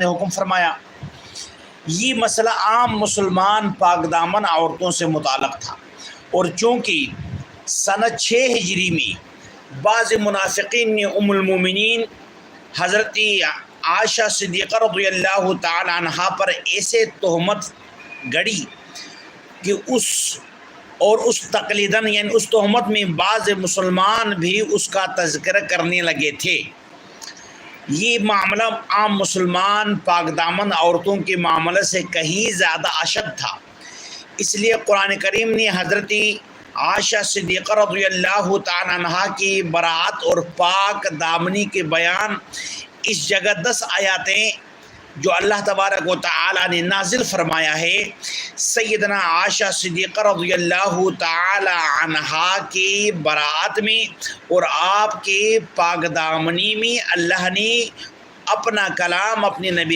نے حکم فرمایا۔ یہ مسئلہ عام مسلمان پاک دامن عورتوں سے متعلق تھا، اور چونکہ سنہ 6 ہجری میں بعض منافقین نے ام المومنین حضرت عائشہ صدیقہ رضی اللہ تعالی عنہا پر ایسے تہمت گڑی کہ اس تقلیداً یعنی اس تہمت میں بعض مسلمان بھی اس کا تذکرہ کرنے لگے تھے۔ یہ معاملہ عام مسلمان پاک دامن عورتوں کے معاملے سے کہیں زیادہ اشد تھا، اس لیے قرآن کریم نے حضرت عائشہ صدیقہ رضی اللہ تعالی عنہا کی براءت اور پاک دامنی کے بیان اس جگہ 10 آیاتیں جو اللہ تبارک و تعالی نے نازل فرمایا ہے سیدنا عائشہ صدیقہ رضی اللہ تعالی عنہا کی براءت میں اور آپ کے پاک دامنی میں اللہ نے اپنا کلام اپنے نبی